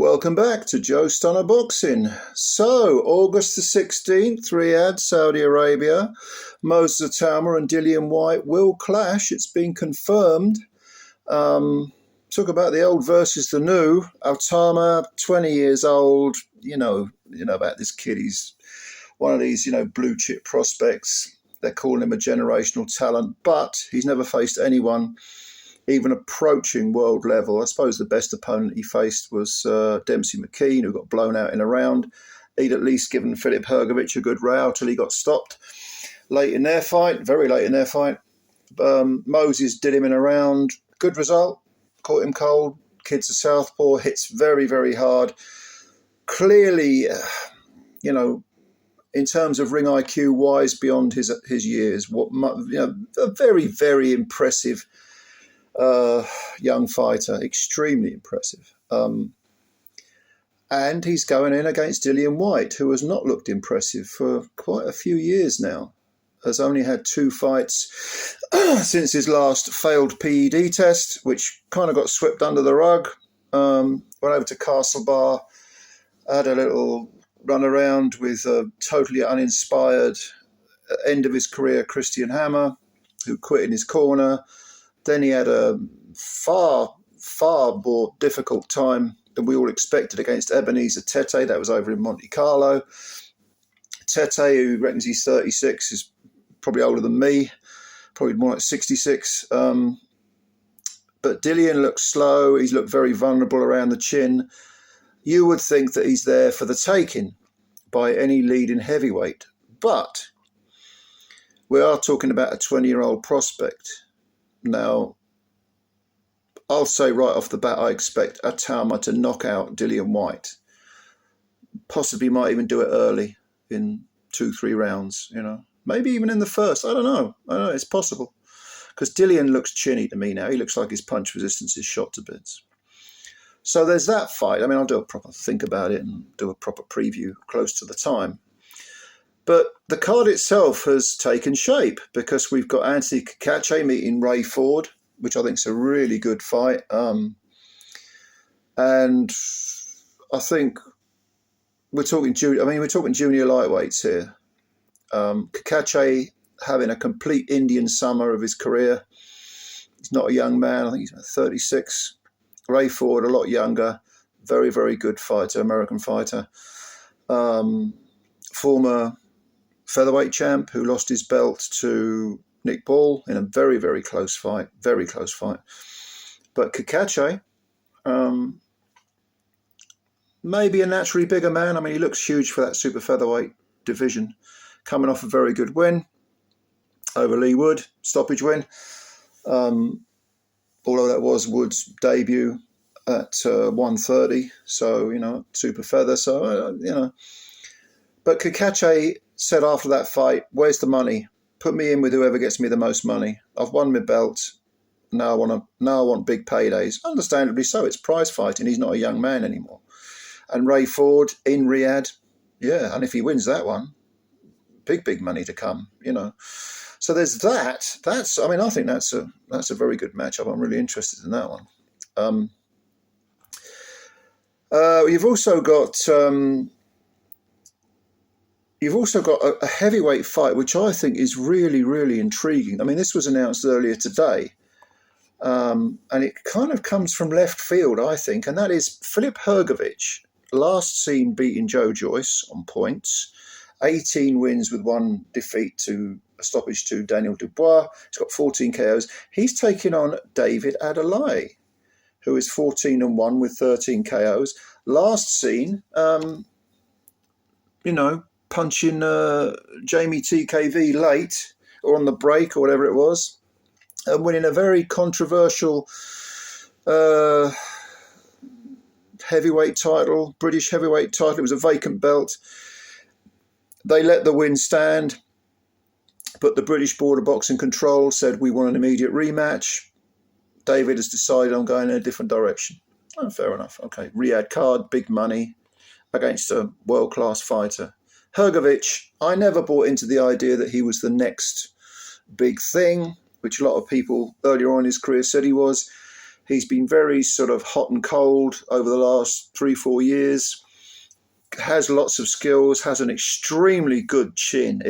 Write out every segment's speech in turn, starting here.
welcome back to Joe Stunner Boxing. So, August the 16th, Riyadh, Saudi Arabia. Moses Itauma and Dillian Whyte will clash. It's been confirmed. Talk about the old versus the new. Itauma, 20 years old. You know about this kid. He's one of these, blue chip prospects. They're calling him a generational talent, but he's never faced anyone even approaching world level. I suppose the best opponent he faced was Dempsey McKean, who got blown out in a round. He'd at least given FILIP HRGOVIC a good row till he got stopped late in their fight, very late in their fight. Moses did him in a round. Good result. Caught him cold. Kid's a southpaw. Hits very, very hard. Clearly, in terms of ring IQ, wise beyond his years. A very, very impressive young fighter, extremely impressive. And he's going in against Dillian Whyte, who has not looked impressive for quite a few years now. Has only had 2 fights since his last failed PED test, which kind of got swept under the rug. Went over to Castle Bar, had a little run around with a totally uninspired end of his career Christian Hammer, who quit in his corner. Then he had a far, far more difficult time than we all expected against Ebenezer Tete. That was over in Monte Carlo. Tete, who reckons he's 36, is probably older than me, probably more like 66. But Dillian looks slow. He's looked very vulnerable around the chin. You would think that he's there for the taking by any leading heavyweight. But we are talking about a 20-year-old prospect. Now, I'll say right off the bat, I expect Itauma to knock out Dillian Whyte. Possibly might even do it early in 2-3 rounds, Maybe even in the first. I don't know. It's possible. Because Dillian looks chinny to me now. He looks like his punch resistance is shot to bits. So there's that fight. I'll do a proper think about it and do a proper preview close to the time. But the card itself has taken shape because we've got Anthony Kache meeting Ray Ford, which I think is a really good fight. And I think we're talking junior lightweights here. Kache having a complete Indian summer of his career. He's not a young man. I think he's 36. Ray Ford, a lot younger. Very, very good fighter, American fighter. Former featherweight champ who lost his belt to Nick Ball in a very, very close fight. Very close fight. But Kache, maybe a naturally bigger man. He looks huge for that super featherweight division. Coming off a very good win over Lee Wood, stoppage win. Although that was Wood's debut at 130. So, super feather. So, But Kache said after that fight, where's the money? Put me in with whoever gets me the most money. I've won my belt. Now I want big paydays. Understandably so. It's prize fighting. He's not a young man anymore. And Ray Ford in Riyadh, yeah. And if he wins that one, big money to come. So there's that. I think that's a very good matchup. I'm really interested in that one. You've also got a heavyweight fight, which I think is really, really intriguing. This was announced earlier today, and it kind of comes from left field, I think, and that is FILIP HRGOVIC, last seen beating Joe Joyce on points, 18 wins with 1 defeat to a stoppage to Daniel Dubois. He's got 14 KOs. He's taking on David Adeleye, who is 14-1 with 13 KOs. Last seen, punching Jamie TKV late or on the break or whatever it was, and winning a very controversial heavyweight title, British heavyweight title. It was a vacant belt. They let the win stand, but the British Board of Boxing Control said, we want an immediate rematch. David has decided on going in a different direction. Oh, fair enough. Okay, Riyadh card, big money against a world-class fighter. HRGOVIC, I never bought into the idea that he was the next big thing, which a lot of people earlier on in his career said he was. He's been very sort of hot and cold over the last 3-4 years. Has lots of skills, has an extremely good chin,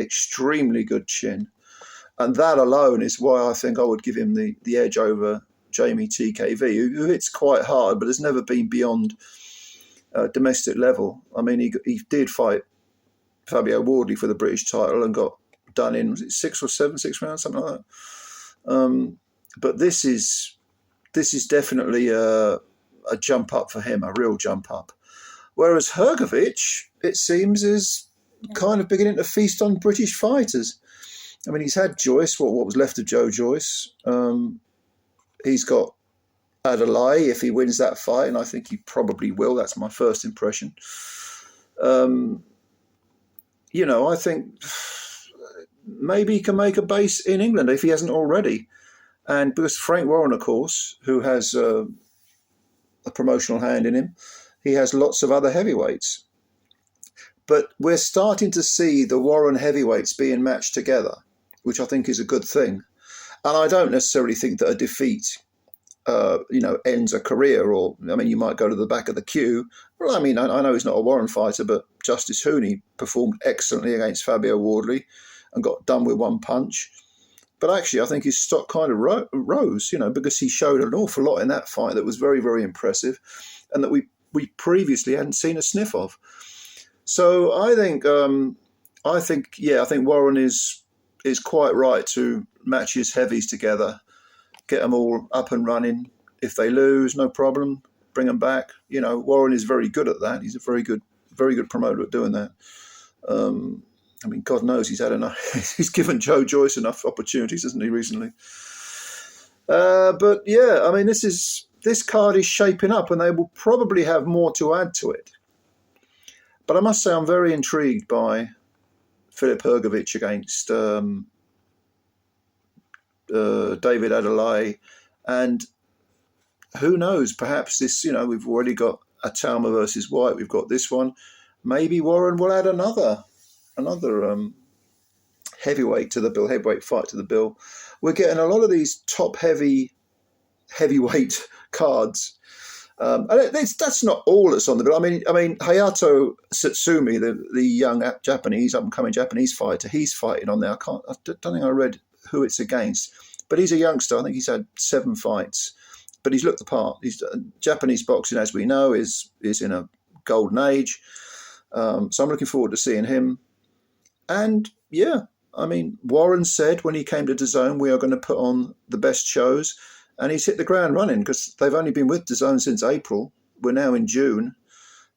And that alone is why I think I would give him the edge over Jamie TKV, who hits quite hard, but has never been beyond domestic level. I mean, he did fight Fabio Wardley for the British title and got done in, was it 6 rounds, something like that. But this is definitely a jump up for him, a real jump up. Whereas HRGOVIC, it seems, is kind of beginning to feast on British fighters. I mean, he's had Joyce, what was left of Joe Joyce. He's got Adeleye if he wins that fight, and I think he probably will. That's my first impression. You know, I think maybe he can make a base in England if he hasn't already. And because Frank Warren, of course, who has a promotional hand in him, he has lots of other heavyweights. But we're starting to see the Warren heavyweights being matched together, which I think is a good thing. And I don't necessarily think that a defeat, ends a career, or, I mean, you might go to the back of the queue. Well, I mean, I know he's not a Warren fighter, but Justice Hooney performed excellently against Fabio Wardley and got done with one punch. But actually, I think his stock kind of rose, because he showed an awful lot in that fight that was very, very impressive, and that we previously hadn't seen a sniff of. So I think Warren is quite right to match his heavies together, get them all up and running. If they lose, no problem, bring them back. Warren is very good at that. He's a very good promoter at doing that. I mean, God knows he's had enough. He's given Joe Joyce enough opportunities, hasn't he, recently? But yeah, I mean, this card is shaping up, and they will probably have more to add to it. But I must say, I'm very intrigued by FILIP HRGOVIC against David Adeleye, and who knows? Perhaps this, we've already got Itauma versus Whyte. We've got this one. Maybe Warren will add another heavyweight to the bill, heavyweight fight to the bill. We're getting a lot of these top heavyweight cards. And that's not all that's on the bill. I mean, Hayato Satsumi, the young Japanese, up-and-coming Japanese fighter, he's fighting on there. I don't think I read who it's against, but he's a youngster. I think he's had 7 fights, but he's looked the part. Japanese boxing, as we know, is in a golden age. So I'm looking forward to seeing him. And yeah, I mean, Warren said when he came to DAZN, we are going to put on the best shows. And he's hit the ground running, because they've only been with DAZN since April. We're now in June.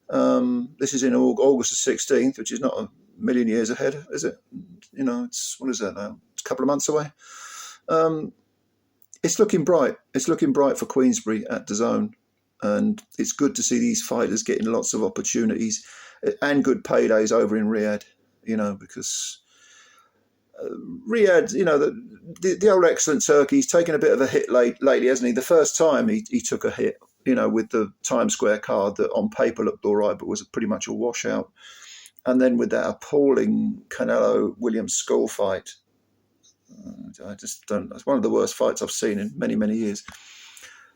This is in August the 16th, which is not a million years ahead, is it? It's, what is that now? It's a couple of months away. It's looking bright. It's looking bright for Queensberry at DAZN. And it's good to see these fighters getting lots of opportunities and good paydays over in Riyadh, because Riyadh, the old excellent Turkey, he's taken a bit of a hit lately, hasn't he? The first time he took a hit, with the Times Square card that on paper looked all right, but was pretty much a washout. And then with that appalling Canelo-Williams skull fight, I just don't. It's one of the worst fights I've seen in many, many years.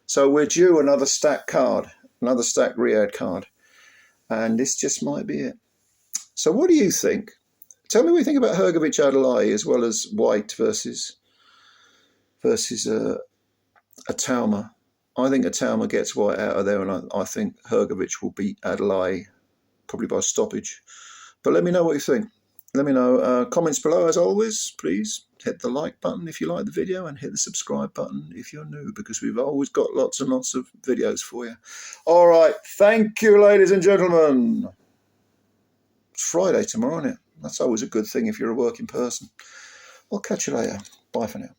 So we're due another stacked card, another stacked Riyadh card. And this just might be it. So what do you think? Tell me what you think about HRGOVIC Adeleye, as well as Whyte versus Itauma. I think Itauma gets Whyte out of there, and I think HRGOVIC will beat Adeleye, probably by stoppage. But let me know what you think. Let me know. Comments below, as always. Please hit the like button if you like the video, and hit the subscribe button if you're new, because we've always got lots and lots of videos for you. All right. Thank you, ladies and gentlemen. It's Friday tomorrow, isn't it? That's always a good thing if you're a working person. I'll catch you later. Bye for now.